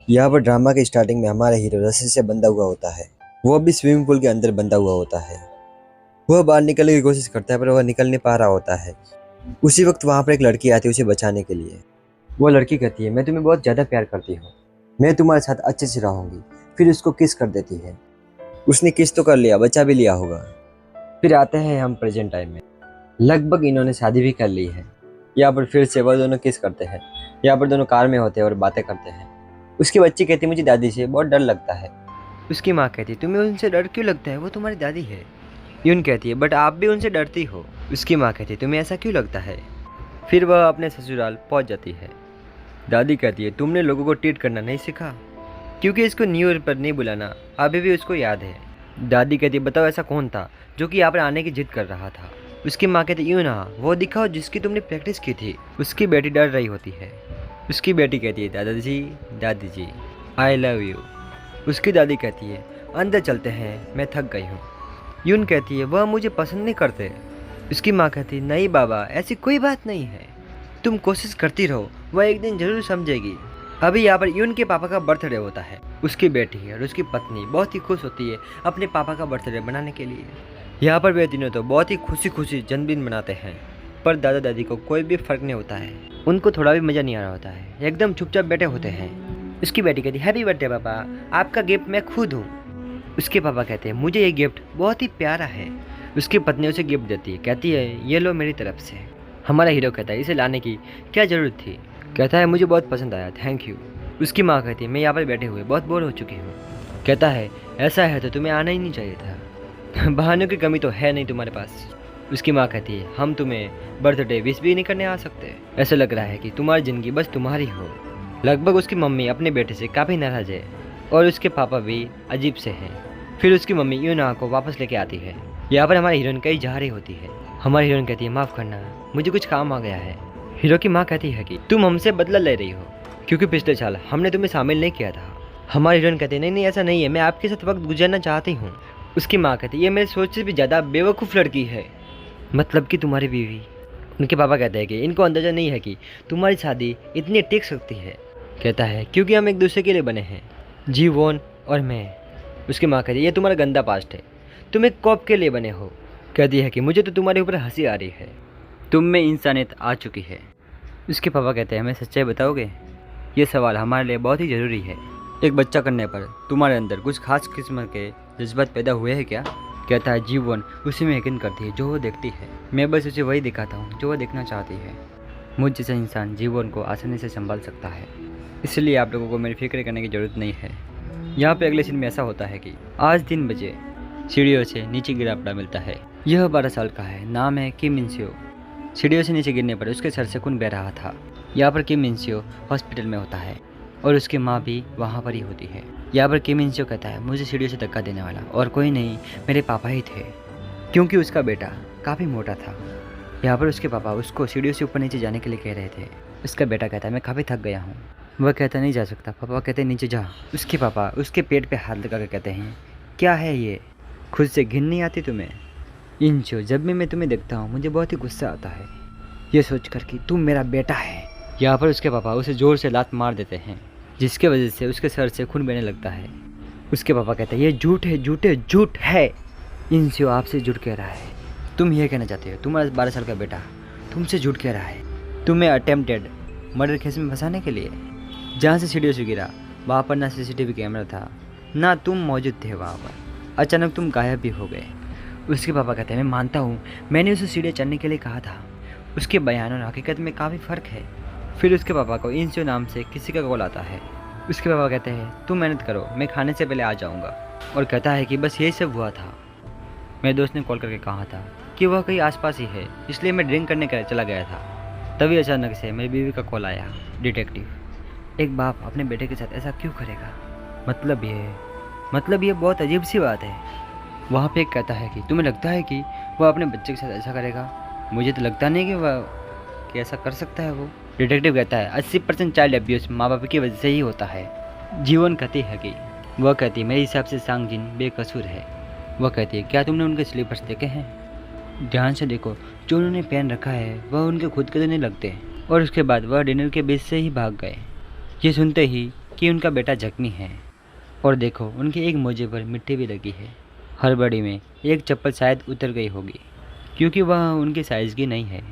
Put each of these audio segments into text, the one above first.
यहाँ पर ड्रामा के स्टार्टिंग में हमारा हीरो रस्सी से बंधा हुआ होता है। वो भी स्विमिंग पूल के अंदर बंधा हुआ होता है। वह बाहर निकलने की कोशिश करता है पर वह निकल नहीं पा रहा होता है। उसी वक्त वहाँ पर एक लड़की आती है उसे बचाने के लिए। वो लड़की कहती है, मैं तुम्हें बहुत ज़्यादा प्यार करती हूँ, मैं तुम्हारे साथ अच्छे से रहूंगी। फिर उसको किस कर देती है। उसने किस तो कर लिया, बचा भी लिया होगा। फिर आते हैं हम प्रेजेंट टाइम में। लगभग इन्होंने शादी भी कर ली है। यहाँ पर फिर से वह दोनों किस करते हैं। यहाँ पर दोनों कार में होते हैं और बातें करते हैं। उसकी बच्ची कहती है, मुझे दादी से बहुत डर लगता है। उसकी माँ कहती है, तुम्हें उनसे डर क्यों लगता है, वो तुम्हारी दादी है। यून कहती है, बट आप भी उनसे डरती हो। उसकी माँ कहती है, तुम्हें ऐसा क्यों लगता है। फिर वह अपने ससुराल पहुँच जाती है। दादी कहती है, तुमने लोगों को ट्रीट करना नहीं सीखा, क्योंकि इसको न्यू ईयर पर नहीं बुलाना अभी भी उसको याद है। दादी कहती है, बताओ ऐसा कौन था जो कि यहाँ पर आने की जिद कर रहा था। उसकी माँ कहती है, यूँ ना, वो दिखाओ जिसकी तुमने प्रैक्टिस की थी। उसकी बेटी डर रही होती है। उसकी बेटी कहती है, दादी जी आई लव यू। उसकी दादी कहती है, अंदर चलते हैं, मैं थक गई हूँ। यून कहती है, वह मुझे पसंद नहीं करते। उसकी माँ कहती है, नहीं बाबा, ऐसी कोई बात नहीं है, तुम कोशिश करती रहो, वह एक दिन जरूर समझेगी। अभी यहाँ पर यून के पापा का बर्थडे होता है। उसकी बेटी और उसकी पत्नी बहुत ही खुश होती है अपने पापा का बर्थडे मनाने के लिए। यहाँ पर वे तीनों तो बहुत ही खुशी खुशी जन्मदिन मनाते हैं, पर दादा दादी को कोई भी फर्क नहीं होता है। उनको थोड़ा भी मज़ा नहीं आ रहा होता है, एकदम चुपचाप बैठे होते हैं। उसकी बेटी कहती है, हैप्पी बर्थडे पापा, आपका गिफ्ट मैं खुद हूँ। उसके पापा कहते हैं, मुझे ये गिफ्ट बहुत ही प्यारा है। उसकी पत्नी उसे गिफ्ट देती है, कहती है, ये लो मेरी तरफ से। हमारा हीरो कहता है, इसे लाने की क्या ज़रूरत थी। कहता है, मुझे बहुत पसंद आया, थैंक यू। उसकी माँ कहती है, मैं यहाँ पर बैठे हुए बहुत बोर हो चुकी हूँ। कहता है, ऐसा है तो तुम्हें आना ही नहीं चाहिए था, बहानों की कमी तो है नहीं तुम्हारे पास। उसकी माँ कहती है, हम तुम्हें बर्थडे विश भी नहीं करने आ सकते, ऐसा लग रहा है कि तुम्हारी ज़िंदगी बस तुम्हारी हो। लगभग उसकी मम्मी अपने बेटे से काफ़ी नाराज़ है और उसके पापा भी अजीब से हैं। फिर उसकी मम्मी यूना को वापस लेके आती है। यहाँ पर हमारी हीरोइन कहीं जा रही होती है। हमारी हीरोइन कहती है, माफ़ करना, मुझे कुछ काम आ गया है। हीरो की माँ कहती है कि तुम हमसे बदला ले रही हो, क्योंकि पिछले साल हमने तुम्हें शामिल नहीं किया था। हमारी हीरोइन कहती है, नहीं नहीं ऐसा नहीं है, मैं आपके साथ वक्त गुजारना चाहती हूँ। उसकी माँ कहती है, ये मेरे सोच से भी ज़्यादा बेवकूफ़ लड़की है, मतलब कि तुम्हारी बीवी। उनके पापा कहते हैं कि इनको अंदाज़ा नहीं है कि तुम्हारी शादी इतनी टिक सकती है। कहता है, क्योंकि हम एक दूसरे के लिए बने हैं, जीवन और मैं। उसकी माँ कहती है, ये तुम्हारा गंदा पास्ट है, तुम एक कॉप के लिए बने हो। कहती है कि मुझे तो तुम्हारे ऊपर हंसी आ रही है, तुम में इंसानियत आ चुकी है। उसके पापा कहते हैं, हमें सच्चाई बताओगे, ये सवाल हमारे लिए बहुत ही ज़रूरी है। एक बच्चा करने पर तुम्हारे अंदर कुछ खास किस्म के जज्बात पैदा हुए हैं क्या। कहता है, जीवन उसी में यकीन करती है जो वो देखती है, मैं बस उसे वही दिखाता हूँ जो वो देखना चाहती है। मुझ जैसा इंसान जीवन को आसानी से संभाल सकता है, इसलिए आप लोगों को मेरी फिक्र करने की ज़रूरत नहीं है। यहाँ पे अगले सीन में ऐसा होता है कि आज 3 बजे सीढ़ियों से नीचे गिरा पड़ा मिलता है। यह 12 साल का है, नाम है किम इंसियो। सीढ़ियों से नीचे गिरने पर उसके सर से खून बह रहा था। यहाँ पर किम इंसियो हॉस्पिटल में होता है और उसकी माँ भी वहाँ पर ही होती है। यहाँ पर किम इंसियो कहता है, मुझे सीढ़ियों से धक्का देने वाला और कोई नहीं, मेरे पापा ही थे, क्योंकि उसका बेटा काफ़ी मोटा था। यहाँ पर उसके पापा उसको सीढ़ियों से ऊपर नीचे जाने के लिए कह रहे थे। उसका बेटा कहता है, मैं काफ़ी थक गया हूँ। वह कहता नहीं जा सकता। पापा कहते नीचे जा। उसके पापा उसके पेट पे हाथ लगा कर कहते हैं, क्या है ये, खुद से घिन नहीं आती तुम्हें। इंचो, जब भी मैं तुम्हें देखता हूँ मुझे बहुत ही गुस्सा आता है, ये सोचकर कि तुम मेरा बेटा है। यहाँ पर उसके पापा उसे ज़ोर से लात मार देते हैं, जिसके वजह से उसके सर से खून बहने लगता है। उसके पापा कहते हैं, ये झूठ है, झूठ है। इंचो आपसे झूठ कह रहा है, तुम ये कहना चाहते हो तुम्हारा 12 साल का बेटा तुमसे झूठ कह रहा है, तुम्हें अटेम्प्टेड मर्डर केस में फंसाने के लिए। जहाँ से सीढ़ियों से गिरा वहाँ पर ना सीसीटीवी कैमरा था, ना तुम मौजूद थे वहाँ पर, अचानक तुम गायब भी हो गए। उसके पापा कहते हैं, मैं मानता हूँ मैंने उसे सीढ़ियाँ चढ़ने के लिए कहा था, उसके बयान और हकीकत में काफ़ी फ़र्क है। फिर उसके पापा को इंसियो नाम से किसी का कॉल आता है। उसके पापा कहते हैं, तुम मेहनत करो, मैं खाने से पहले आ जाऊँगा। और कहता है कि बस यही सब हुआ था, मेरे दोस्त ने कॉल करके कहा था कि वह कहीं आसपास ही है, इसलिए मैं ड्रिंक करने के चला गया था। तभी अचानक से मेरी बीवी का कॉल आया। डिटेक्टिव, एक बाप अपने बेटे के साथ ऐसा क्यों करेगा, मतलब ये बहुत अजीब सी बात है। वहाँ पे एक कहता है कि तुम्हें लगता है कि वह अपने बच्चे के साथ ऐसा करेगा, मुझे तो लगता नहीं कि ऐसा कर सकता है वो। डिटेक्टिव कहता है, 80% चाइल्ड अब्यूज़ माँ बाप की वजह से ही होता है। जीवन कहती है कि वह कहती है, मेरे हिसाब से सांगजिन बेकसूर है। वह कहती है, क्या तुमने उनके स्लीपर्स देखे हैं, ध्यान से देखो, जो उन्होंने पहन रखा है वह उनके खुद के तो नहीं लगते। और उसके बाद वह डिनर के बीच से ही भाग गए। ये सुनते ही कि उनका बेटा जख्मी है और देखो उनके एक मोजे पर मिट्टी भी लगी है। हड़बड़ी में एक चप्पल शायद उतर गई होगी क्योंकि वह उनके साइज़ की नहीं है।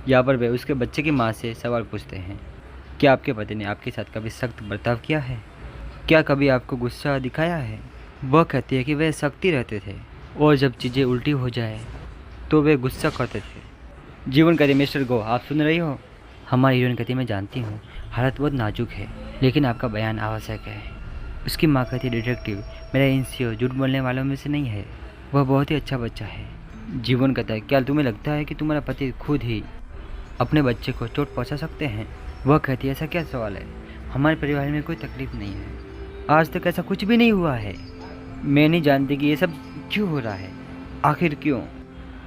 यहाँ पर वे उसके बच्चे की माँ से सवाल पूछते हैं, क्या आपके पति ने आपके साथ कभी सख्त बर्ताव किया है? क्या कभी आपको गुस्सा दिखाया है? वह कहती है कि वे सख्ती रहते थे और जब चीज़ें उल्टी हो जाए तो वे गुस्सा करते थे। जीवन कहती है, मिस्टर गो आप सुन रही हो? हमारी हीरोइन कहती है, मैं जानती हूँ हालत बहुत नाजुक है लेकिन आपका बयान आवश्यक है। उसकी माँ कहती है, डिटेक्टिव मेरा इंसियो झूठ बोलने वालों में से नहीं है, वह बहुत ही अच्छा बच्चा है। जीवन कहता है, क्या तुम्हें लगता है कि तुम्हारा पति खुद ही अपने बच्चे को चोट पहुँचा सकते हैं? वह कहती है, ऐसा क्या सवाल है, हमारे परिवार में कोई तकलीफ नहीं है, आज तक ऐसा कुछ भी नहीं हुआ है। मैं नहीं जानती कि ये सब क्यों हो रहा है, आखिर क्यों?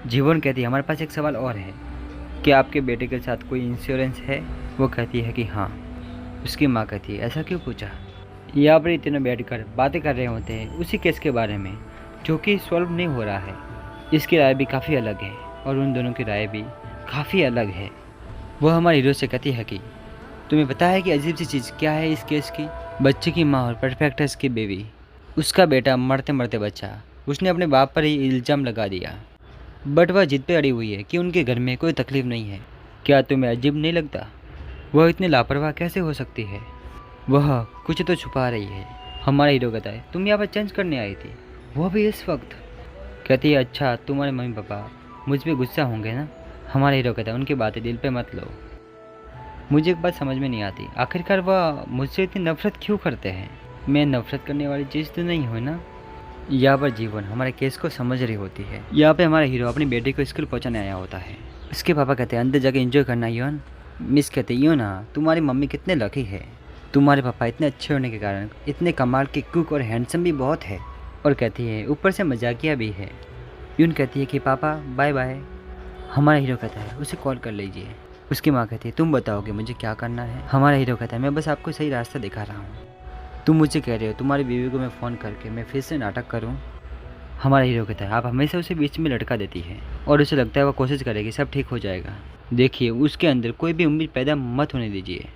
जीवन कहती है, हमारे पास एक सवाल और है, क्या आपके बेटे के साथ कोई इंश्योरेंस है? वो कहती है कि हाँ। उसकी माँ कहती है, ऐसा क्यों पूछा? यहाँ पर इतने बैठकर बातें कर रहे होते हैं उसी केस के बारे में जो कि सॉल्व नहीं हो रहा है। इसकी राय भी काफ़ी अलग है और उन दोनों की राय भी काफ़ी अलग है। वह हमारे हीरो से कहती है कि तुम्हें पता है कि अजीब सी चीज़ क्या है इस केस की? बच्चे की माँ और परफेक्टर्स की बेबी, उसका बेटा मरते मरते बचा, उसने अपने बाप पर ही इल्ज़ाम लगा दिया, बट वह जिद पे अड़ी हुई है कि उनके घर में कोई तकलीफ नहीं है। क्या तुम्हें अजीब नहीं लगता? वह इतनी लापरवाह कैसे हो सकती है? वह कुछ तो छुपा रही है। हमारा हीरो कहता है, तुम यहाँ पर चेंज करने आई थी, वो भी इस वक्त? कहती है, अच्छा तुम्हारे मम्मी पापा मुझ पर गुस्सा होंगे ना? हमारा हीरो कहता है, उनकी बातें दिल पे मत लो। मुझे एक बात समझ में नहीं आती, आखिरकार वह मुझसे इतनी नफरत क्यों करते हैं? मैं नफरत करने वाली चीज़ तो नहीं हूँ ना? यहाँ पर जीवन हमारे केस को समझ रही होती है। यहाँ पे हमारा हीरो अपनी बेटी को स्कूल पहुँचाने आया होता है। उसके पापा कहते हैं, अंदर जाके एंजॉय करना योन। मिस कहते हैं, ना तुम्हारी मम्मी कितने लकी है, तुम्हारे पापा इतने अच्छे होने के कारण इतने कमाल के कुक और हैंडसम भी बहुत है। और कहती है, ऊपर से मजाकिया भी है। यून कहती है कि पापा बाय बाय। हमारा हीरो कहता है, उसे कॉल कर लीजिए। उसकी माँ कहती है, तुम बताओगे मुझे क्या करना है? हमारा हीरो कहता है, मैं बस आपको सही रास्ता दिखा रहा हूँ। तुम मुझे कह रहे हो तुम्हारी बीवी को मैं फ़ोन करके मैं फिर से नाटक करूं? हमारा हीरो कहता है, आप हमेशा उसे बीच में लटका देती है और उसे लगता है वह कोशिश करेगी सब ठीक हो जाएगा। देखिए उसके अंदर कोई भी उम्मीद पैदा मत होने दीजिए।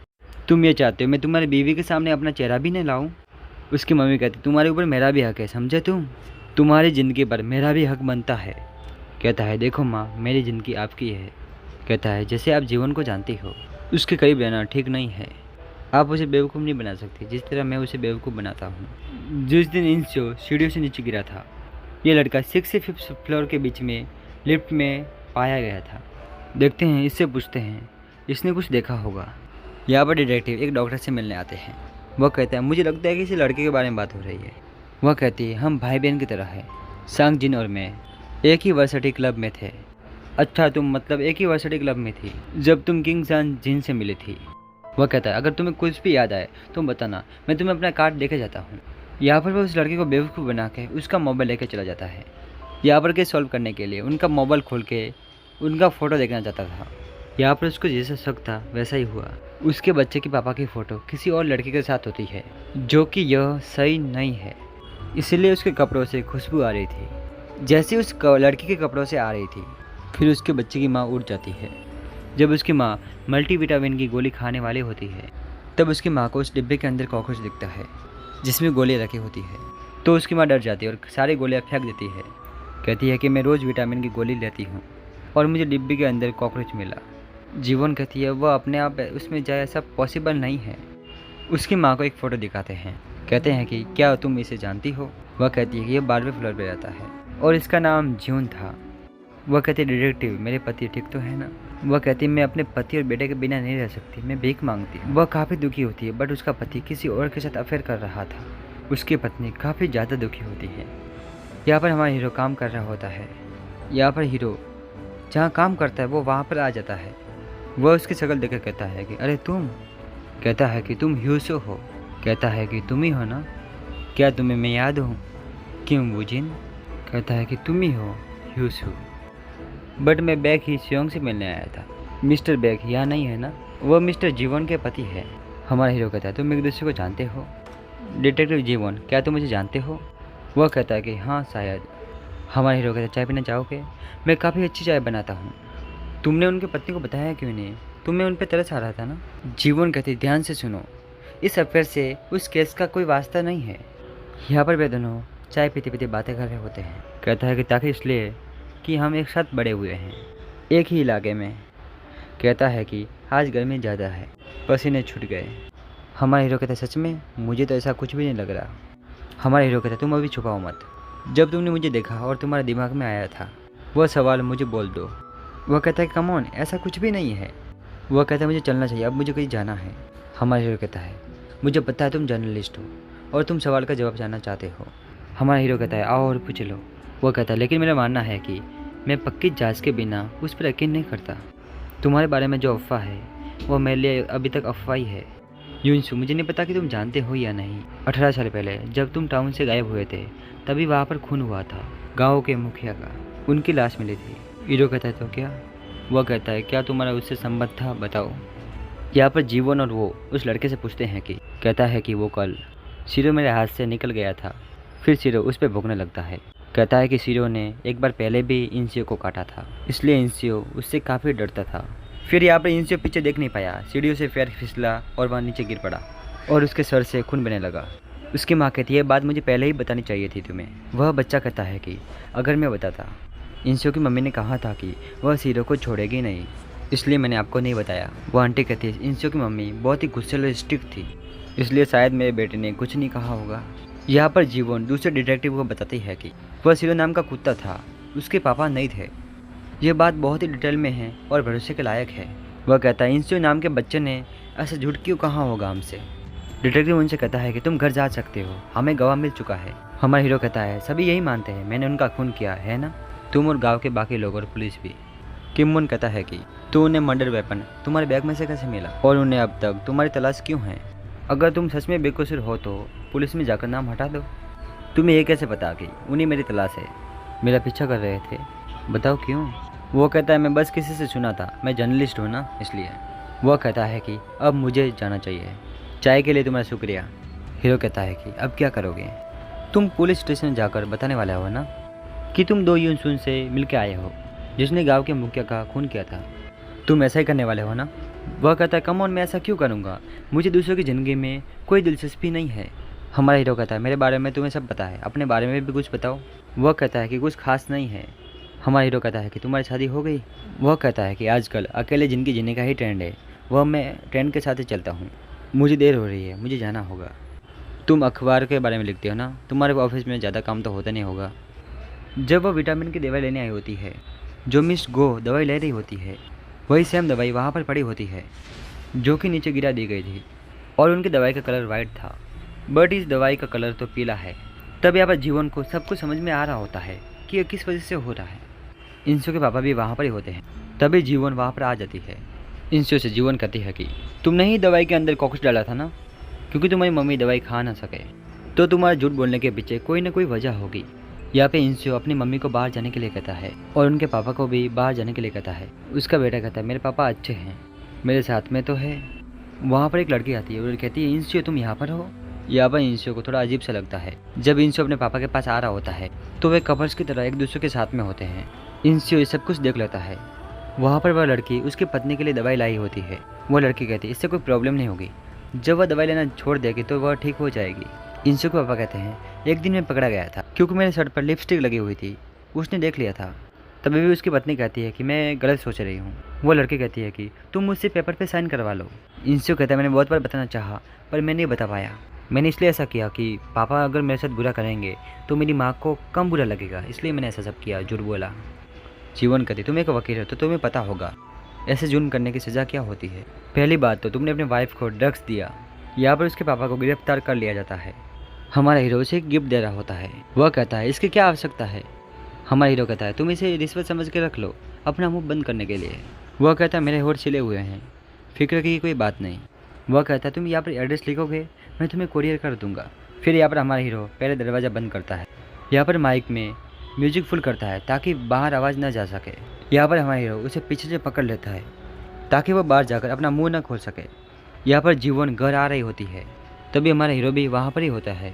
तुम ये चाहते हो मैं तुम्हारी बीवी के सामने अपना चेहरा भी नहीं लाऊं? उसकी मम्मी कहती, तुम्हारे ऊपर मेरा भी हक है, समझे तुम? तुम्हारी ज़िंदगी पर मेरा भी हक बनता है। कहता है, देखो माँ मेरी ज़िंदगी आपकी है। कहता है, जैसे आप जीवन को जानती हो उसके करीब रहना ठीक नहीं है, आप उसे बेवकूफ़ नहीं बना सकती जिस तरह मैं उसे बेवकूफ़ बनाता हूँ। जिस दिन इंसियो सीढ़ियों से नीचे गिरा था, ये लड़का 6 से 5th फ्लोर के बीच में लिफ्ट में पाया गया था। देखते हैं, इससे पूछते हैं, इसने कुछ देखा होगा। यहाँ पर डिटेक्टिव एक डॉक्टर से मिलने आते हैं। वह कहता है, मुझे लगता है कि इसी लड़के के बारे में बात हो रही है। वह कहती है, हम भाई बहन की तरह है, सांग जिन और मैं एक ही वर्सिटी क्लब में थे। अच्छा तुम मतलब एक ही वर्सिटी क्लब में थी जब तुम किंग सांग जिन से मिली थी? वह कहता है, अगर तुम्हें कुछ भी याद आए तो बताना, मैं तुम्हें अपना कार्ड देके जाता हूँ। यहाँ पर वह उस लड़के को बेवकूफ़ बना के उसका मोबाइल लेके चला जाता है। यहाँ पर केस सॉल्व करने के लिए उनका मोबाइल खोल के उनका फ़ोटो देखना चाहता था। यहाँ पर उसको जैसा शक था वैसा ही हुआ। उसके बच्चे के पापा की फ़ोटो किसी और लड़के के साथ होती है जो कि यह सही नहीं है, इसलिए उसके कपड़ों से खुशबू आ रही थी जैसे उस लड़की के कपड़ों से आ रही थी। फिर उसके बच्चे की माँ उठ जाती है। जब उसकी माँ मल्टीविटामिन की गोली खाने वाली होती है तब उसकी माँ को उस डिब्बे के अंदर कॉकरोच दिखता है जिसमें गोलियाँ रखी होती है। तो उसकी माँ डर जाती है और सारी गोलियाँ फेंक देती है। कहती है कि मैं रोज़ विटामिन की गोली लेती हूँ और मुझे डिब्बे के अंदर कॉकरोच मिला। जीवन कहती है, वह अपने आप उसमें जाए ऐसा पॉसिबल नहीं है। उसकी माँ को एक फ़ोटो दिखाते हैं। कहते हैं कि क्या तुम इसे जानती हो? वह कहती है कि यह 12वें फ्लोर पर रहता है और इसका नाम ज्यून था। वह कहती है, डिटेक्टिव मेरे पति ठीक तो है ना? वह कहती है, मैं अपने पति और बेटे के बिना नहीं रह सकती, मैं भीख मांगती। वह काफ़ी दुखी होती है बट उसका पति किसी और के साथ अफेयर कर रहा था। उसकी पत्नी काफ़ी ज़्यादा दुखी होती है। यहाँ पर हमारा हीरो काम कर रहा होता है। यहाँ पर हीरो जहाँ काम करता है वो वहाँ पर आ जाता है। वह उसकी शक्ल देखकर कहता है कि अरे तुम? कहता है कि तुम ह्यूसो हो। कहता है कि तुम ही हो ना? क्या तुम्हें मैं याद हूँ? क्यों वुजिन? कहता है कि तुम ही हो ह्यूसो, बट मैं बैग ही सियोंग से मिलने आया था। मिस्टर बैग यहाँ नहीं है ना? वह मिस्टर जीवन के पति है। हमारा हीरो कहता है, तुम एक दूसरे को जानते हो? डिटेक्टिव जीवन, क्या तुम मुझे जानते हो? वह कहता है कि हाँ शायद। हमारा हीरो कहता है, चाय पीना चाहोगे? मैं काफ़ी अच्छी चाय बनाता हूँ। तुमने उनके पत्नी को बताया क्यों नहीं? तुम्हें उन पर तरस आ रहा था ना? जीवन कहती, ध्यान से सुनो, इस अफेयर से उस केस का कोई वास्ता नहीं है। यहाँ पर वे दोनों चाय पीते पीते बातें कर रहे होते हैं। कहता है कि ताकि इसलिए कि हम एक साथ बड़े हुए हैं, एक ही इलाके में। कहता है कि आज गर्मी ज़्यादा है, पसीने छूट गए। हमारा हीरो कहता है सच में? मुझे तो ऐसा कुछ भी नहीं लग रहा। हमारा हीरो कहता है तुम अभी छुपाओ मत। जब तुमने मुझे देखा और तुम्हारे दिमाग में आया था वह सवाल मुझे बोल दो। वह कहता है कम ऑन, ऐसा कुछ भी नहीं है। वह कहता है मुझे चलना चाहिए, अब मुझे कहीं जाना है। हमारा हीरो कहता है मुझे पता है तुम जर्नलिस्ट हो और तुम सवाल का जवाब जानना चाहते हो। हमारा हीरो कहता है आओ और पूछ लो। वह कहता है लेकिन मेरा मानना है कि मैं पक्की जांच के बिना उस पर यकीन नहीं करता। तुम्हारे बारे में जो अफवाह है वो मेरे लिए अभी तक अफवाह ही है। यूनसू, मुझे नहीं पता कि तुम जानते हो या नहीं, 18 साल पहले जब तुम टाउन से गायब हुए थे तभी वहाँ पर खून हुआ था गाँव के मुखिया का। उनकी लाश मिली थी। हीरो कहता है तो क्या? वह कहता है क्या तुम्हारा उससे संबंध था, बताओ। यहाँ पर जीवन और वो उस लड़के से पूछते हैं कि कहता है कि वो कल सीरो मेरे हाथ से निकल गया था। फिर सीरो उस पर भोंकने लगता है। कहता है कि सीरो ने एक बार पहले भी इंसियो को काटा था, इसलिए इंसियो उससे काफ़ी डरता था। फिर यहाँ पर इंसियो पीछे देख नहीं पाया, सीढ़ियों से पैर फिसला और वहाँ नीचे गिर पड़ा और उसके सर से खून बहने लगा। उसकी माँ कहती है ये बात मुझे पहले ही बतानी चाहिए थी तुम्हें। वह बच्चा कहता है कि अगर मैं बताता। इंसियो की मम्मी ने कहा था कि वह सीरो को छोड़ेगी नहीं, इसलिए मैंने आपको नहीं बताया। वो आंटी कहती है इंसियो की मम्मी बहुत ही गुस्सैल और स्ट्रिक्ट थी, इसलिए शायद मेरे बेटे ने कुछ नहीं कहा होगा। यहाँ पर जीवन दूसरे डिटेक्टिव को बताती है कि वह सीरो नाम का कुत्ता था, उसके पापा नहीं थे। यह बात बहुत ही डिटेल में है और भरोसे के लायक है। वह कहता है इंसियो नाम के बच्चे ने ऐसा झूठ क्यों कहा होगा हमसे। डिटेक्टिव उनसे कहता है कि तुम घर जा सकते हो, हमें गवाह मिल चुका है। हमारा हीरो कहता है सभी यही मानते हैं मैंने उनका खून किया है ना, तुम और गाँव के बाकी लोग और पुलिस भी। किममुन कहता है कि तो उन्हें मर्डर वेपन तुम्हारे बैग में से कैसे मिला और उन्हें अब तक तुम्हारी तलाश क्यों है? अगर तुम सच में बेकसूर हो तो पुलिस में जाकर नाम हटा दो। तुम्हें ये कैसे पता कि उन्हें मेरी तलाश है? मेरा पीछा कर रहे थे, बताओ क्यों? वो कहता है मैं बस किसी से सुना था, मैं जर्नलिस्ट हूँ ना इसलिए। वह कहता है कि अब मुझे जाना चाहिए, चाय के लिए तुम्हारा शुक्रिया। हीरो कहता है कि अब क्या करोगे? तुम पुलिस स्टेशन जाकर बताने वाले हो ना कि तुम 2 यूनसून से मिल के आए हो जिसने गांव के मुखिया का खून किया था। तुम ऐसा ही करने वाले हो ना? वह कहता है कम ऑन, मैं ऐसा क्यों करूँगा, मुझे दूसरों की ज़िंदगी में कोई दिलचस्पी नहीं है। हमारा हीरो कहता है मेरे बारे में तुम्हें सब पता है, अपने बारे में भी कुछ बताओ। वह कहता है कि कुछ खास नहीं है। हमारा हीरो कहता है कि तुम्हारी शादी हो गई? वह कहता है कि आजकल अकेले ज़िंदगी जीने का ही ट्रेंड है, वह मैं ट्रेंड के साथ ही चलता हूँ। मुझे देर हो रही है, मुझे जाना होगा। तुम अखबार के बारे में लिखते हो ना, तुम्हारे ऑफिस में ज़्यादा काम तो होता नहीं होगा। जब वह विटामिन की दवाई लेने आई होती है, जो मिस गो दवाई ले रही होती है, वही सेम दवाई वहाँ पर पड़ी होती है जो कि नीचे गिरा दी गई थी और उनकी दवाई का कलर वाइट था, बट इस दवाई का कलर तो पीला है। तब यहाँ पर जीवन को सब कुछ समझ में आ रहा होता है कि यह किस वजह से हो रहा है। इंसियो के पापा भी वहाँ पर ही होते हैं, तभी जीवन वहाँ पर आ जाती है। इंसियो से जीवन कहती है कि तुमने ही दवाई के अंदर कॉकस डाला था ना, क्योंकि तुम्हारी मम्मी दवाई खा ना सके, तो तुम्हारे झूठ बोलने के पीछे कोई ना कोई वजह होगी। यहाँ पे इंसियो अपनी मम्मी को बाहर जाने के लिए कहता है और उनके पापा को भी बाहर जाने के लिए कहता है। उसका बेटा कहता है मेरे पापा अच्छे हैं, मेरे साथ में तो है। वहाँ पर एक लड़की आती है और कहती है इंसियो तुम यहाँ पर हो? यहाँ पर इंसियो को थोड़ा अजीब सा लगता है। जब इंसियो अपने पापा के पास आ रहा होता है तो वे कपल्स की तरह एक दूसरे के साथ में होते हैं। इंसियो ये सब कुछ देख लेता है। वहाँ पर वह लड़की उसकी पत्नी के लिए दवाई लाई होती है। वह लड़की कहती है इससे कोई प्रॉब्लम नहीं होगी, जब वह दवाई लेना छोड़ देगी तो वह ठीक हो जाएगी। इंसियो के पापा कहते हैं एक दिन मैं पकड़ा गया था क्योंकि मेरे शर्ट पर लिपस्टिक लगी हुई थी, उसने देख लिया था। तभी भी उसकी पत्नी कहती है कि मैं गलत सोच रही हूँ। वो लड़की कहती है कि तुम मुझसे पेपर पे साइन करवा लो। इंसियो कहता है मैंने बहुत बार बताना चाहा पर मैं नहीं बता पाया। मैंने इसलिए ऐसा किया कि पापा अगर मेरे साथ बुरा करेंगे तो मेरी माँ को कम बुरा लगेगा, इसलिए मैंने ऐसा सब किया, झूठ बोला। जीवन कहती तुम एक वकील हो तो तुम्हें पता होगा ऐसे जुर्म करने की सज़ा क्या होती है। पहली बात तो तुमने अपने वाइफ को ड्रग्स दिया। यहाँ पर उसके पापा को गिरफ्तार कर लिया जाता है। हमारा हीरो उसे एक गिफ्ट दे रहा होता है। वह कहता है इसकी क्या आवश्यकता है? हमारा हीरो कहता है तुम इसे रिश्वत समझ के रख लो, अपना मुंह बंद करने के लिए। वह कहता है मेरे होठ छिले हुए हैं, फिक्र की कोई बात नहीं। वह कहता है तुम यहाँ पर एड्रेस लिखोगे, मैं तुम्हें कोरियर कर दूंगा। फिर यहाँ पर हमारा हीरो पहले दरवाज़ा बंद करता है। यहाँ पर माइक में म्यूजिक फुल करता है ताकि बाहर आवाज़ न जा सके। यहाँ पर हमारा हीरो उसे पीछे से पकड़ लेता है ताकि वह बाहर जाकर अपना मुंह न खोल सके। यहाँ पर जीवन घर आ रही होती है, तभी हमारा हीरो भी वहाँ पर ही होता है।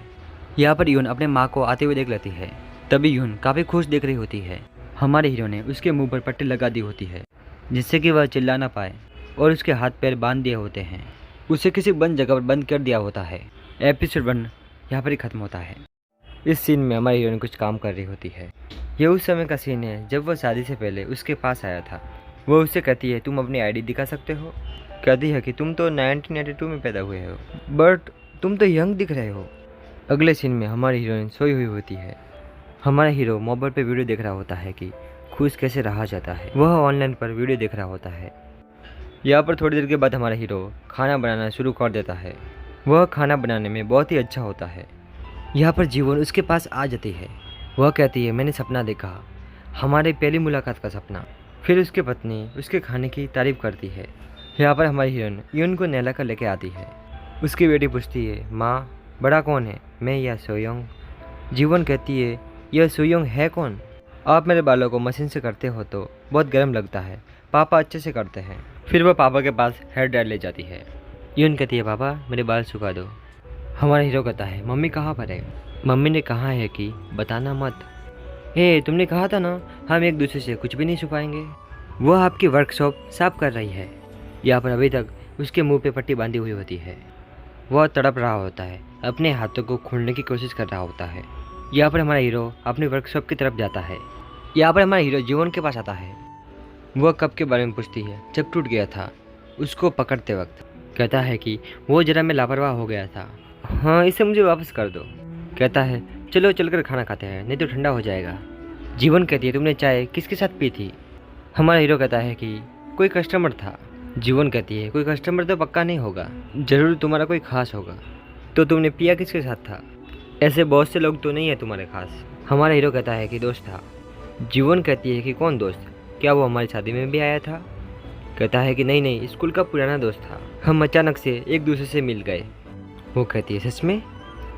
यहाँ पर यून अपने माँ को आते हुए देख लेती है, तभी यून काफ़ी खुश देख रही होती है। हमारे हीरो ने उसके मुंह पर पट्टी लगा दी होती है जिससे कि वह चिल्ला ना पाए और उसके हाथ पैर बांध दिए होते हैं। उसे किसी बंद जगह पर बंद कर दिया होता है। एपिसोड 1 यहाँ पर ही ख़त्म होता है। इस सीन में हमारी हीरोइन कुछ काम कर रही होती है। ये उस समय का सीन है जब वह शादी से पहले उसके पास आया था। वो उससे कहती है तुम अपनी आईडी दिखा सकते हो। कहती है कि तुम तो 1992 में पैदा हुए हो, बट तुम तो यंग दिख रहे हो। अगले सीन में हमारी हीरोइन सोई हुई होती है। हमारा हीरो मोबाइल पे वीडियो देख रहा होता है कि खुश कैसे रहा जाता है। वह ऑनलाइन पर वीडियो देख रहा होता है। यहाँ पर थोड़ी देर के बाद हमारा हीरो खाना बनाना शुरू कर देता है। वह खाना बनाने में बहुत ही अच्छा होता है। यहाँ पर जीवन उसके पास आ जाती है। वह कहती है मैंने सपना देखा, हमारी पहली मुलाकात का सपना। फिर उसकी पत्नी उसके खाने की तारीफ करती है। यहाँ पर हमारी हीरोइन यून को नहला कर लेके आती है। उसकी बेटी पूछती है माँ बड़ा कौन है, मैं या सोयोंग। जीवन कहती है यह सोयोंग है कौन? आप मेरे बालों को मशीन से करते हो तो बहुत गर्म लगता है, पापा अच्छे से करते हैं। फिर वह पापा के पास हेयर ड्रायर ले जाती है। यून कहती है पापा मेरे बाल सुखा दो। हमारा हीरो कहता है मम्मी कहाँ पर है? मम्मी ने कहा है कि बताना मत। तुमने कहा था ना हम एक दूसरे से कुछ भी नहीं छुपाएंगे। वह आपकी वर्कशॉप साफ कर रही है। यहाँ पर अभी तक उसके मुंह पे पट्टी बांधी हुई होती है। वह तड़प रहा होता है, अपने हाथों को खोलने की कोशिश कर रहा होता है। यहाँ पर हमारा हीरो अपनी वर्कशॉप की तरफ जाता है। यहाँ पर हमारा हीरो जीवन के पास आता है। वह कब के बारे में पूछती है जब टूट गया था उसको पकड़ते वक्त। कहता है कि वो जरा मैं लापरवाह हो गया था, हाँ इसे मुझे वापस कर दो। कहता है चलो चलकर खाना खाते हैं नहीं तो ठंडा हो जाएगा। जीवन कहती है तुमने चाय किसके साथ पी थी? हमारा हीरो कहता है कि कोई कस्टमर था। जीवन कहती है कोई कस्टमर तो पक्का नहीं होगा, जरूर तुम्हारा कोई खास होगा। तो तुमने पिया किसके साथ था? ऐसे बहुत से लोग तो नहीं है तुम्हारे खास। हमारा हीरो कहता है कि दोस्त था। जीवन कहती है कि कौन दोस्त, क्या वो हमारी शादी में भी आया था? कहता है कि नहीं, स्कूल का पुराना दोस्त था, हम अचानक से एक दूसरे से मिल गए। वो कहती है सच में?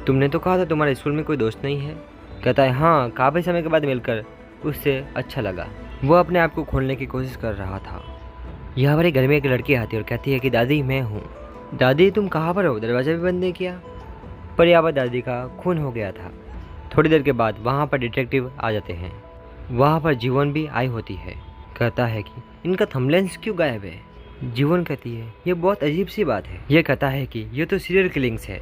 तुमने तो कहा था तुम्हारे स्कूल में कोई दोस्त नहीं है। कहता है हाँ, काफ़ी समय के बाद मिलकर उससे अच्छा लगा। वो अपने आप को खोलने की कोशिश कर रहा था। यहाँ पर एक घर में एक लड़की आती है और कहती है कि दादी मैं हूँ। दादी तुम कहाँ पर हो, दरवाज़ा भी बंद नहीं किया। पर यहाँ पर दादी का खून हो गया था। थोड़ी देर के बाद वहाँ पर डिटेक्टिव आ जाते हैं। वहाँ पर जीवन भी आई होती है। कहता है कि इनका थंबनेल्स क्यों गायब है? जीवन कहती है ये बहुत अजीब सी बात है। ये कहता है कि ये तो सीरियल किलिंग्स है,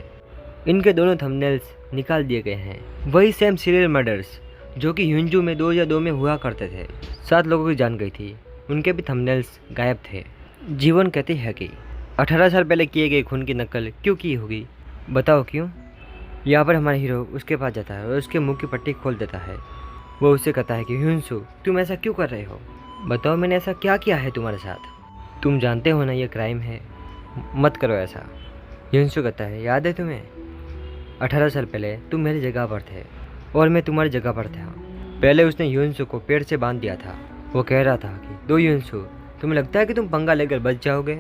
इनके दोनों थंबनेल्स निकाल दिए गए हैं। वही सेम सीरियल मर्डर्स जो कि ह्यूंजू में 2002 में हुआ करते थे। 7 लोगों की जान गई थी, उनके भी थंबनेल्स गायब थे। जीवन कहती है कि 18 साल पहले किए गए खून की नकल क्यों की होगी, बताओ क्यों? यहाँ पर हमारा हीरो उसके पास जाता है और उसके मुंह की पट्टी खोल देता है। वो उससे कहता है कि ह्यूंसू तुम ऐसा क्यों कर रहे हो, बताओ मैंने ऐसा क्या किया है तुम्हारे साथ? तुम जानते हो ना ये क्राइम है, मत करो ऐसा। ह्यूंसू कहता है याद है तुम्हें 18 साल पहले तुम मेरी जगह पर थे और मैं तुम्हारी जगह पर था। पहले उसने ह्यूंसू को पेड़ से बांध दिया था। वो कह रहा था कि दो ह्यूंसू तुम्हें लगता है कि तुम पंगा लेकर बच जाओगे?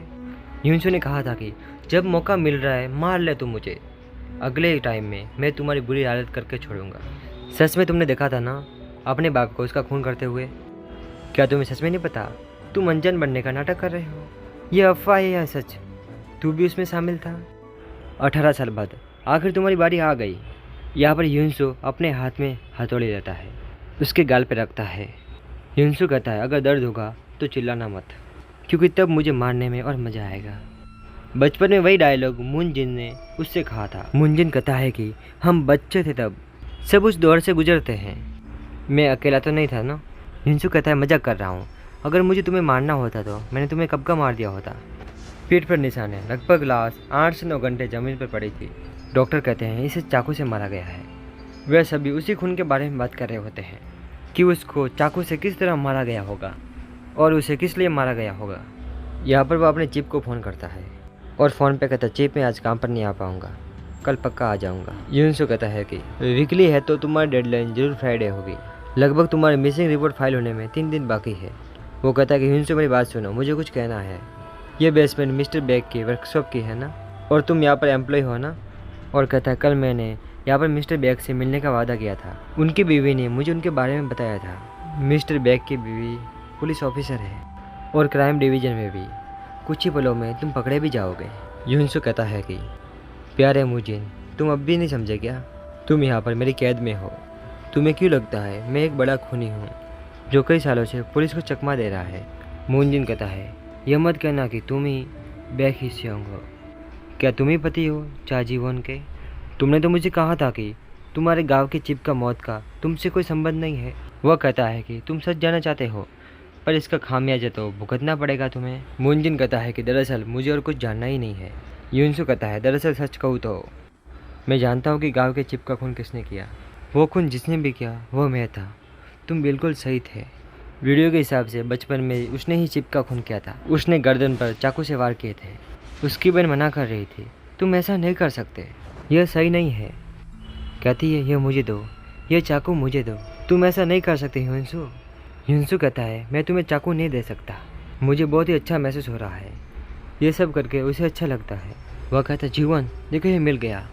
ह्यूंसू ने कहा था कि जब मौका मिल रहा है मार ले तुम मुझे, अगले टाइम में मैं तुम्हारी बुरी हालत करके छोड़ूंगा। सच में तुमने देखा था ना अपने बाप को उसका खून करते हुए? क्या तुम्हें सच में नहीं पता तुम अनजान बनने का नाटक कर रहे हो? यह अफवाह है या सच? तू भी उसमें शामिल था। 18 साल बाद आखिर तुम्हारी बारी आ गई। यहाँ पर ह्यूंसू अपने हाथ में हथौड़ी लेता है, उसके गाल पे रखता है। ह्यूंसू कहता है अगर दर्द होगा तो चिल्लाना मत, क्योंकि तब मुझे मारने में और मज़ा आएगा। बचपन में वही डायलॉग मुनजिन ने उससे कहा था। मुनजिन कहता है कि हम बच्चे थे तब, सब उस दौर से गुजरते हैं, मैं अकेला तो नहीं था ना। ह्यूंसू कहता है मजाक कर रहा हूँ, अगर मुझे तुम्हें मारना होता तो मैंने तुम्हें कब का मार दिया होता। पीठ पर निशान है, लगभग लाश 8 से 9 घंटे ज़मीन पर पड़ी थी। डॉक्टर कहते हैं इसे चाकू से मारा गया है। वे सभी उसी खून के बारे में बात कर रहे होते हैं कि उसको चाकू से किस तरह मारा गया होगा और उसे किस लिए मारा गया होगा। यहाँ पर वो अपने चिप को फ़ोन करता है और फ़ोन पे कहता है चिप मैं आज काम पर नहीं आ पाऊँगा, कल पक्का आ जाऊँगा। ह्यूंसू कहता है कि वीकली है तो तुम्हारी डेडलाइन जरूर फ्राइडे होगी, लगभग तुम्हारी मिसिंग रिपोर्ट फाइल होने में 3 दिन बाकी है। वो कहता है कि ह्यूंसू मेरी बात सुनो, मुझे कुछ कहना है। ये बेसमेंट मिस्टर बैग की वर्कशॉप की है ना, और तुम यहाँ पर एम्प्लॉय हो ना? और कहता है कल मैंने यहाँ पर मिस्टर बैग से मिलने का वादा किया था, उनकी बीवी ने मुझे उनके बारे में बताया था। मिस्टर बैग की बीवी पुलिस ऑफिसर है और क्राइम डिवीज़न में भी, कुछ ही पलों में तुम पकड़े भी जाओगे। ह्यूंसू कहता है कि प्यारे मुजिन तुम अब भी नहीं समझे क्या, तुम यहाँ पर मेरी कैद में हो। तुम्हें क्यों लगता है मैं एक बड़ा खूनी हूँ जो कई सालों से पुलिस को चकमा दे रहा है? मुनजिन कहता है यह मत कहना कि तुम ही बैग ही सियोंग हो। क्या तुम ही पति हो चा जीवन के? तुमने तो मुझे कहा था कि तुम्हारे गांव की चिप का मौत का तुमसे कोई संबंध नहीं है। वह कहता है कि तुम सच जाना चाहते हो, पर इसका खामियाजा तो भुगतना पड़ेगा तुम्हें। मुंजिन कहता है कि दरअसल मुझे और कुछ जानना ही नहीं है। यूनसु कहता है दरअसल सच कहूँ तो मैं जानता हूँ कि गांव के चिप का खून किसने किया। वो खून जिसने भी किया वो मैं था। तुम बिल्कुल सही थे। वीडियो के हिसाब से बचपन में उसने ही चिप का खून किया था। उसने गर्दन पर चाकू से वार किए थे। उसकी बहन मना कर रही थी, तुम ऐसा नहीं कर सकते, यह सही नहीं है। कहती है यह मुझे दो, यह चाकू मुझे दो, तुम ऐसा नहीं कर सकते ह्यूनसु। ह्यूनसु कहता है मैं तुम्हें चाकू नहीं दे सकता, मुझे बहुत ही अच्छा महसूस हो रहा है। ये सब करके उसे अच्छा लगता है। वह कहता है जीवन देखो ये मिल गया,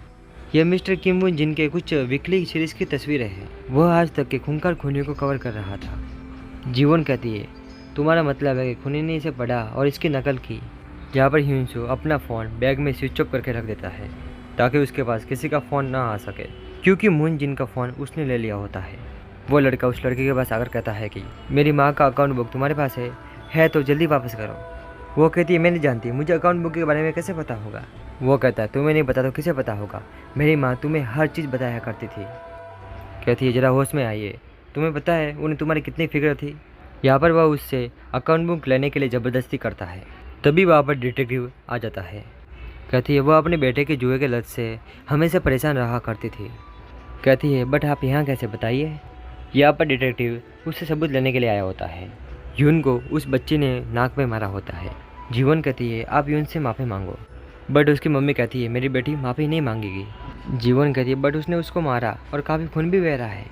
यह मिस्टर किम वुन जिनके कुछ वीकली सीरीज की तस्वीरें हैं। वह आज तक के खूंखार खूनियों को कवर कर रहा था। जीवन कहती है तुम्हारा मतलब है कि खूनी ने इसे पढ़ा और इसकी नकल की। यहाँ पर ह्यूनसु अपना फ़ोन बैग में स्विच ऑफ करके रख देता है ताकि उसके पास किसी का फ़ोन ना आ सके, क्योंकि मुन जिनका फ़ोन उसने ले लिया होता है। वो लड़का उस लड़की के पास आकर कहता है कि मेरी माँ का अकाउंट बुक तुम्हारे पास है तो जल्दी वापस करो। वो कहती है मैं नहीं जानती, मुझे अकाउंट बुक के बारे में कैसे पता होगा। वो कहता है तुम्हें नहीं पता तो किसे पता होगा, मेरी माँ तुम्हें हर चीज़ बताया करती थी। कहती है ज़रा होश में आइए, तुम्हें पता है उन्हें तुम्हारी कितनी फिक्र थी। यहाँ पर वह उससे अकाउंट बुक लेने के लिए ज़बरदस्ती करता है। तभी वहाँ पर डिटेक्टिव आ जाता है। कहती है वह अपने बेटे के जुए के लत से हमेशा परेशान रहा करती थी। कहती है बट आप यहाँ कैसे, बताइए। यहाँ पर डिटेक्टिव उससे सबूत लेने के लिए आया होता है। यून को उस बच्चे ने नाक में मारा होता है। जीवन कहती है आप यून से माफ़ी मांगो, बट उसकी मम्मी कहती है मेरी बेटी माफ़ी नहीं मांगेगी। जीवन कहती है बट उसने उसको मारा और काफ़ी खून भी बह रहा है।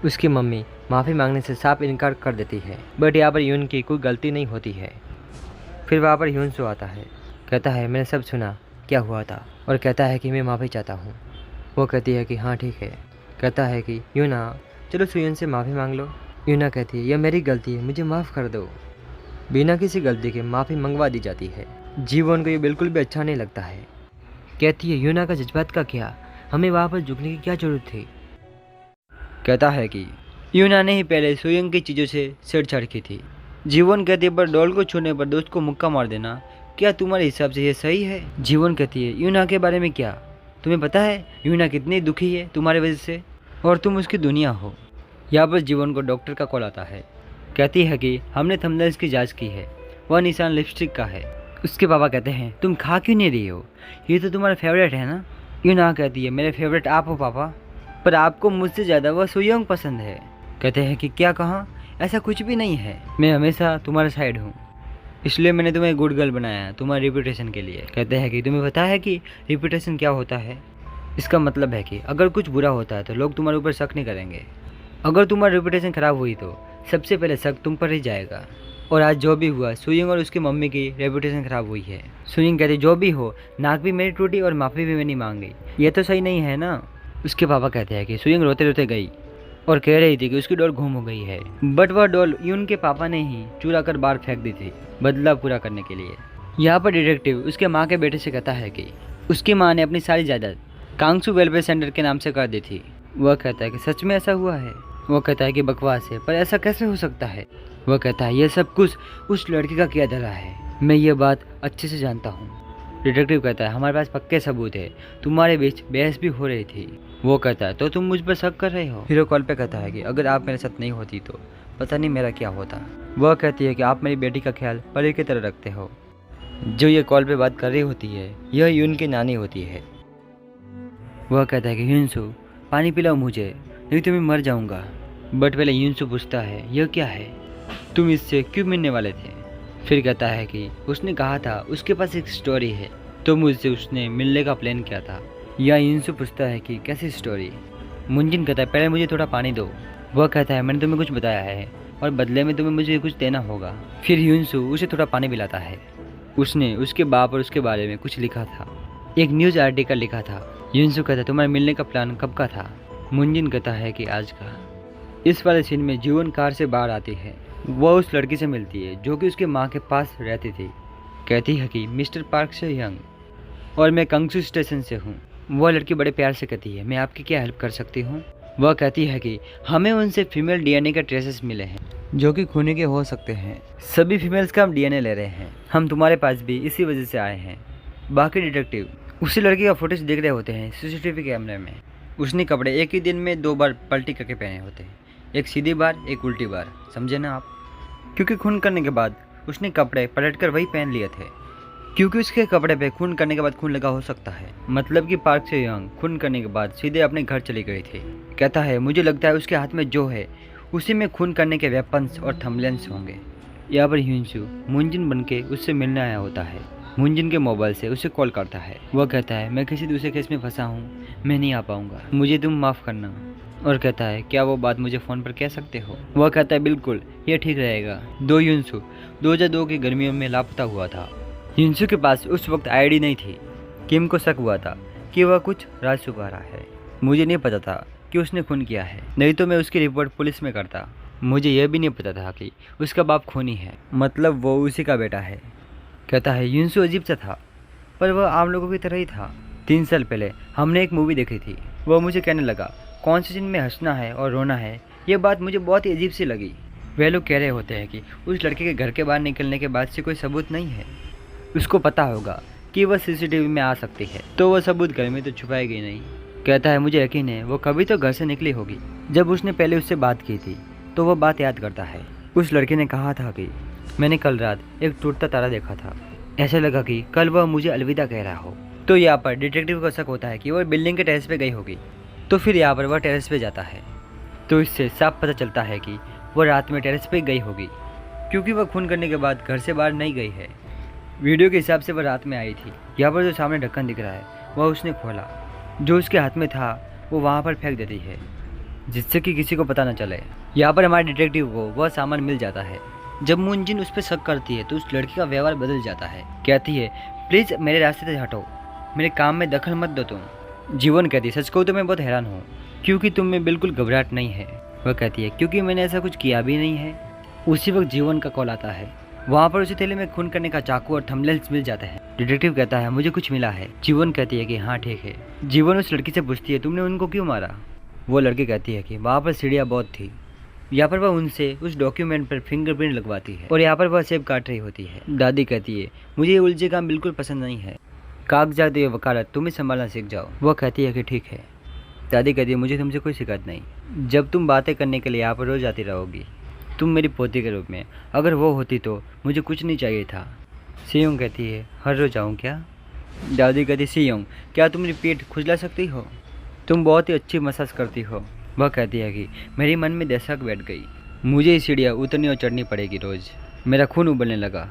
उसकी मम्मी माफ़ी मांगने से साफ इनकार कर देती है, बट यहाँ पर यून की कोई गलती नहीं होती है। फिर वहाँ पर ह्यूनसु आता है। कहता है मैंने सब सुना क्या हुआ था, और कहता है कि मैं माफ़ी चाहता हूँ। वो कहती है कि हाँ ठीक है। कहता है कि यूना चलो सुयन से माफ़ी मांग लो। यूना कहती है यह मेरी गलती है, मुझे माफ़ कर दो। बिना किसी गलती के माफ़ी मंगवा दी जाती है। जीवन को ये बिल्कुल भी अच्छा नहीं लगता है। कहती है यूना का जज्बात का क्या, हमें वहाँ पर झुकने की क्या ज़रूरत थी। कहता है कि यूना ने ही पहले सुयंग की चीज़ों से छेड़छाड़ की थी। जीवन कहती है पर डॉल को छूने पर दोस्त को मुक्का मार देना, क्या तुम्हारे हिसाब से ये सही है। जीवन कहती है यूना के बारे में क्या, तुम्हें पता है यूना कितनी दुखी है तुम्हारी वजह से, और तुम उसकी दुनिया हो। यहाँ पर जीवन को डॉक्टर का कॉल आता है। कहती है कि हमने थंबनेल्स की जांच की है, वह निशान लिपस्टिक का है। उसके पापा कहते हैं तुम खा क्यों नहीं रही हो, ये तो तुम्हारा फेवरेट है ना। यूना कहती है मेरे फेवरेट आप हो पापा, पर आपको मुझसे ज़्यादा वह सुयोंग पसंद है। कहते हैं कि क्या कहा, ऐसा कुछ भी नहीं है, मैं हमेशा तुम्हारे साइड हूँ, इसलिए मैंने तुम्हें गुड गर्ल बनाया तुम्हारी रेपुटेशन के लिए। कहते हैं कि तुम्हें पता है कि रेपुटेशन क्या होता है। इसका मतलब है कि अगर कुछ बुरा होता है तो लोग तुम्हारे ऊपर शक नहीं करेंगे। अगर तुम्हारी रेपुटेशन ख़राब हुई तो सबसे पहले शक तुम पर ही जाएगा। और आज जो भी हुआ सुयिंग और उसकी मम्मी की रेपुटेशन ख़राब हुई है। सुयिंग कहते जो भी हो, नाक भी मेरी टूटी और माफ़ी भी मैंने मांगी, ये तो सही नहीं है ना। उसके पापा कहते हैं कि सुयिंग रोते रोते गई और कह रही थी कि उसकी डॉल गुम हो गई है, बट वह डॉल यून के पापा ने ही चुरा कर बाहर फेंक दी थी बदला पूरा करने के लिए। यहाँ पर डिटेक्टिव उसके माँ के बेटे से कहता है कि उसकी माँ ने अपनी सारी जायदाद कांगसू वेलफेयर सेंटर के नाम से कर दी थी। वह कहता है कि सच में ऐसा हुआ है। वो कहता है कि बकवास है, पर ऐसा कैसे हो सकता है। वह कहता है यह सब कुछ उस लड़के का किया धरा है, मैं ये बात अच्छे से जानता हूँ। डिटेक्टिव कहता है हमारे पास पक्के सबूत है, तुम्हारे बीच बहस भी हो रही थी। वो कहता है तो तुम मुझ पर शक कर रहे हो। हीरो कॉल पे कहता है कि अगर आप मेरे साथ नहीं होती तो पता नहीं मेरा क्या होता। वह कहती है कि आप मेरी बेटी का ख्याल परी की तरह रखते हो। जो ये कॉल पे बात कर रही होती है यह यून की नानी होती है। वह कहता है कि यूनसु पानी पिलाओ मुझे, नहीं तो मैं मर जाऊंगा। बट पहले यूनसु पूछता है यह क्या है, तुम इससे क्यों मिलने वाले थे। फिर कहता है कि उसने कहा था उसके पास एक स्टोरी है, तो मुझसे उसने मिलने का प्लान किया था। या यूनसु पूछता है कि कैसी स्टोरी। मुंजिन कहता है पहले मुझे थोड़ा पानी दो। वह कहता है मैंने तुम्हें कुछ बताया है और बदले में तुम्हें मुझे कुछ देना होगा। फिर यूनसु उसे थोड़ा पानी पिलाता है। उसने उसके बाप और उसके बारे में कुछ लिखा था, एक न्यूज़ आर्टिकल लिखा था। यूनसु कहता है तुम्हारे मिलने का प्लान कब का था। मुंजिन कहता है कि आज का। इस वाले सीन में जीवन कार से बाहर आती है। वह उस लड़की से मिलती है जो कि उसके माँ के पास रहती थी। कहती है कि मिस्टर पार्क से यंग और मैं कंगसू स्टेशन से हूँ। वह लड़की बड़े प्यार से कहती है मैं आपकी क्या हेल्प कर सकती हूँ। वह कहती है कि हमें उनसे फीमेल डीएनए के ट्रेसेस मिले हैं जो कि खूनी के हो सकते हैं। सभी फीमेल्स का हम डीएनए ले रहे हैं, हम तुम्हारे पास भी इसी वजह से आए हैं। बाकी डिटेक्टिव उसी लड़की का फुटेज देख रहे होते हैं सीसीटीवी कैमरे में। उसने कपड़े एक ही दिन में 2 बार पलटी करके पहने होते हैं, एक सीधी बार एक उल्टी बार, समझे ना आप? क्योंकि खून करने के बाद उसने कपड़े पलटकर वही पहन लिए थे, क्योंकि उसके कपड़े पे खून करने के बाद खून लगा हो सकता है। मतलब कि पार्क से यंग खून करने के बाद सीधे अपने घर चली गई थी। कहता है मुझे लगता है उसके हाथ में जो है उसी में खून करने के वेपन्स और थंबनेल्स होंगे। यहाँ पर ह्यूनसू मुंजिन बन के उससे मिलने आया होता है। मुंजिन के मोबाइल से उसे कॉल करता है। वह कहता है मैं किसी दूसरे केस में फंसा हूँ, मैं नहीं आ पाऊंगा, मुझे तुम माफ़ करना। और कहता है क्या वो बात मुझे फ़ोन पर कह सकते हो? वह कहता है बिल्कुल, ये ठीक रहेगा। दो ह्यूनसू 2002 की गर्मियों में लापता हुआ था। ह्यूनसू के पास उस वक्त आईडी नहीं थी। किम को शक हुआ था कि वह कुछ राज छुपा रहा है। मुझे नहीं पता था कि उसने खून किया है, नहीं तो मैं उसकी रिपोर्ट पुलिस में करता। मुझे यह भी नहीं पता था कि उसका बाप खूनी है, मतलब वो उसी का बेटा है। कहता है ह्यूनसू अजीब सा था, पर वह आम लोगों की तरह ही था। 3 साल पहले हमने एक मूवी देखी थी। वह मुझे कहने लगा कौन से सीन में हंसना है और रोना है। यह बात मुझे बहुत ही अजीब सी लगी। वे लोग कह रहे होते हैं कि उस लड़के के घर के बाहर निकलने के बाद से कोई सबूत नहीं है। उसको पता होगा कि वह सीसीटीवी में आ सकती है, तो वह सबूत घर में तो छुपाएगी नहीं। कहता है मुझे यकीन है वो कभी तो घर से निकली होगी। जब उसने पहले उससे बात की थी तो वह बात याद करता है। उस लड़के ने कहा था कि मैंने कल रात एक टूटता तारा देखा था, ऐसा लगा कि कल वह मुझे अलविदा कह रहा हो। तो यहाँ पर डिटेक्टिव को शक होता है कि वह बिल्डिंग के टेरेस पे गई होगी। तो फिर यहाँ पर वह टेरेस पे जाता है, तो इससे साफ पता चलता है कि वह रात में टेरेस पे गई होगी, क्योंकि वह खून करने के बाद घर से बाहर नहीं गई है। वीडियो के हिसाब से वह रात में आई थी। यहाँ पर जो सामने ढक्कन दिख रहा है वह उसने खोला, जो उसके हाथ में था वो वहाँ पर फेंक देती है, जिससे कि किसी को पता न चले। यहाँ पर हमारे डिटेक्टिव को वह सामान मिल जाता है। जब मुंजिन उस पर शक करती है तो उस लड़की का व्यवहार बदल जाता है। कहती है प्लीज़ मेरे रास्ते से हटो, मेरे काम में दखल मत दो तुम। जीवन कहती है सच कहूँ तो मैं बहुत हैरान हूँ, क्योंकि तुम में बिल्कुल घबराहट नहीं है। वह कहती है क्योंकि मैंने ऐसा कुछ किया भी नहीं है। उसी वक्त जीवन का कॉल आता है। वहाँ पर उसी थैले में खून करने का चाकू और थंबनेल्स मिल जाते हैं। डिटेक्टिव कहता है मुझे कुछ मिला है। जीवन कहती है कि हाँ ठीक है। जीवन उस लड़की से पूछती है तुमने उनको क्यों मारा? वो लड़की कहती है कि वहाँ पर सीढ़ियाँ बहुत थी। यहाँ पर वह उनसे उस डॉक्यूमेंट पर फिंगरप्रिंट लगवाती है और यहाँ पर वह सेब काट रही होती है। दादी कहती है मुझे ये उलझे काम बिल्कुल पसंद नहीं है, कागजात या वकालत तुम ही संभालना सीख जाओ। वह कहती है कि ठीक है। दादी कहती है मुझे तुमसे कोई शिकायत नहीं, जब तुम बातें करने के लिए यहाँ पर रोज आती रहोगी, तुम मेरी पोती के रूप में। अगर वो होती तो मुझे कुछ नहीं चाहिए था। सियोंग कहती है हर रोज आऊँ क्या? दादी कहती सियोंग क्या तुम मेरी पेट खुजला सकती हो? तुम बहुत ही अच्छी मसाज करती हो। वह कहती है कि मेरे मन में दहशत बैठ गई, मुझे ये सीढ़ियाँ उतरनी और चढ़नी पड़ेगी रोज़। मेरा खून उबलने लगा।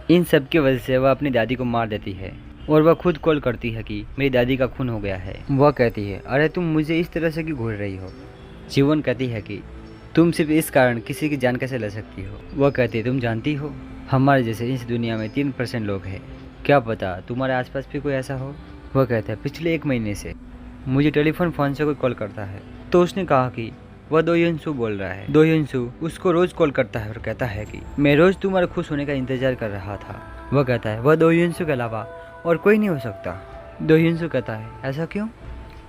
इन सब की वजह से वह अपनी दादी को मार देती है और वह खुद कॉल करती है कि मेरी दादी का खून हो गया है। वह कहती है अरे तुम मुझे इस तरह से क्यों घूर रही हो? जीवन कहती है कि तुम सिर्फ इस कारण किसी की जान कैसे ले सकती हो? वह कहती है तुम जानती हो हमारे जैसे इस दुनिया में 3% लोग हैं, क्या पता तुम्हारे आसपास भी कोई ऐसा हो? वह कहता है पिछले 1 महीने से मुझे टेलीफोन फ़ोन से कोई कॉल करता है। तो उसने कहा कि वह दो ह्यूनसू बोल रहा है। दो ह्यूनसू उसको रोज़ कॉल करता है और कहता है कि मैं रोज़ तुम्हारे खुश होने का इंतज़ार कर रहा था। वह कहता है वह दो ह्यूनसू के अलावा और कोई नहीं हो सकता। दो ह्यूनसू कहता है ऐसा क्यों?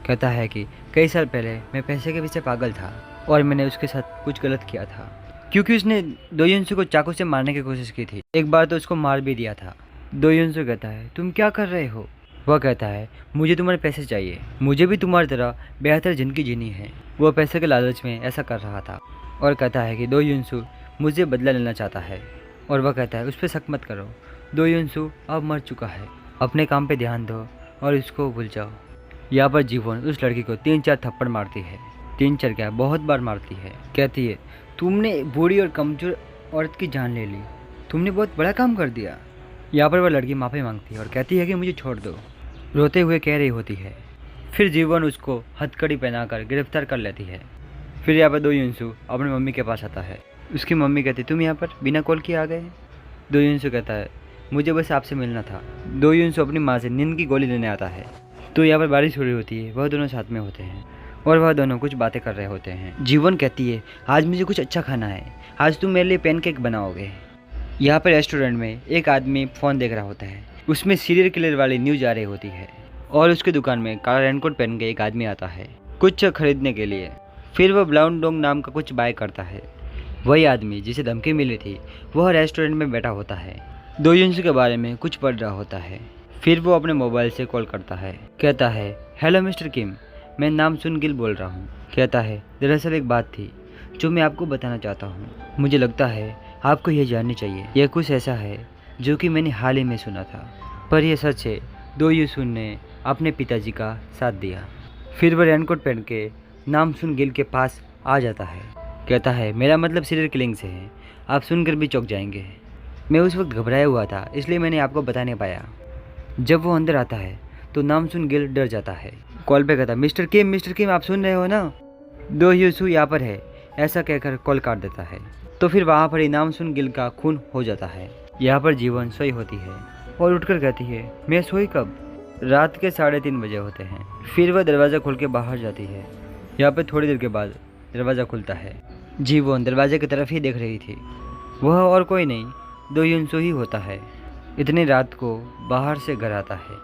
कहता है कि कई साल पहले मैं पैसे के पीछे पागल था और मैंने उसके साथ कुछ गलत किया था, क्योंकि उसने दो ह्यूनसू को चाकू से मारने की कोशिश की थी। एक बार तो उसको मार भी दिया था। दो ह्यूनसू कहता है तुम क्या कर रहे हो? वह कहता है मुझे तुम्हारे पैसे चाहिए, मुझे भी तुम्हारी तरह बेहतर जिंदगी जीनी है। वह पैसे के लालच में ऐसा कर रहा था और कहता है कि दो ह्यूनसू मुझे बदला लेना चाहता है और वह कहता है उस पर शक मत करो, दो ह्यूनसू अब मर चुका है, अपने काम पे ध्यान दो और इसको भूल जाओ। यहाँ पर जीवन उस लड़की को 3-4 थप्पड़ मारती है। 3-4 क्या बहुत बार मारती है। कहती है तुमने बूढ़ी और कमजोर औरत की जान ले ली, तुमने बहुत बड़ा काम कर दिया। यहाँ पर वह लड़की माफ़ी मांगती है और कहती है कि मुझे छोड़ दो, रोते हुए कह रही होती है। फिर जीवन उसको हथकड़ी पहनाकर गिरफ्तार कर लेती है। फिर यहाँ पर दो ह्यूनसू अपनी मम्मी के पास आता है। उसकी मम्मी कहती तुम यहाँ पर बिना कॉल किए आ गए? दो ह्यूनसू कहता है मुझे बस आपसे मिलना था। दो ह्यूनसू अपनी माँ से नींद की गोली लेने आता है। तो यहाँ पर बारिश हो रही होती है, वह दोनों साथ में होते हैं और वह दोनों कुछ बातें कर रहे होते हैं। जीवन कहती है आज मुझे कुछ अच्छा खाना है, आज तुम मेरे लिए पैनकेक बनाओगे। यहाँ पर रेस्टोरेंट में एक आदमी फ़ोन देख रहा होता है, उसमें सीरियल किलर वाली न्यूज़ आ रही होती है और उसकी दुकान में काला रेनकोट पहन के एक आदमी आता है कुछ खरीदने के लिए। फिर वह ब्लाउन डोंग नाम का कुछ बाय करता है। वही आदमी जिसे धमकी मिली थी वह रेस्टोरेंट में बैठा होता है, दो ह्यूनसू के बारे में कुछ पढ़ रहा होता है। फिर वो अपने मोबाइल से कॉल करता है। कहता है, हेलो मिस्टर किम, मैं नाम सुन गिल बोल रहा हूँ। कहता है, दरअसल एक बात थी जो मैं आपको बताना चाहता हूँ। मुझे लगता है आपको ये जाननी चाहिए। यह कुछ ऐसा है जो कि मैंने हाल ही में सुना था, पर यह सच है। दो यूसुन ने अपने पिताजी का साथ दिया। फिर वह रेनकोट पहन के नाम सुन गिल के पास आ जाता है। कहता है, मेरा मतलब सीरियल किलिंग से है, आप सुनकर भी चौंक जाएंगे। मैं उस वक्त घबराया हुआ था, इसलिए मैंने आपको बता नहीं पाया। जब वो अंदर आता है तो नाम सुन गिल डर जाता है। कॉल पे कहता, मिस्टर किम आप सुन रहे हो ना, दो यूसु यहाँ पर है, ऐसा कहकर कॉल काट देता है। तो फिर वहाँ पर ही नाम सुन गिल का खून हो जाता है। यहाँ पर जीवन सोई होती है और उठकर कहती है, मैं सोई कब? रात के 3:30 बजे होते हैं। फिर वह दरवाज़ा खोल के बाहर जाती है। यहाँ पर थोड़ी देर के बाद दरवाज़ा खुलता है। जीवन दरवाजे की तरफ ही देख रही थी। वह और कोई नहीं, दो यूनसो ही होता है। इतनी रात को बाहर से घर आता है।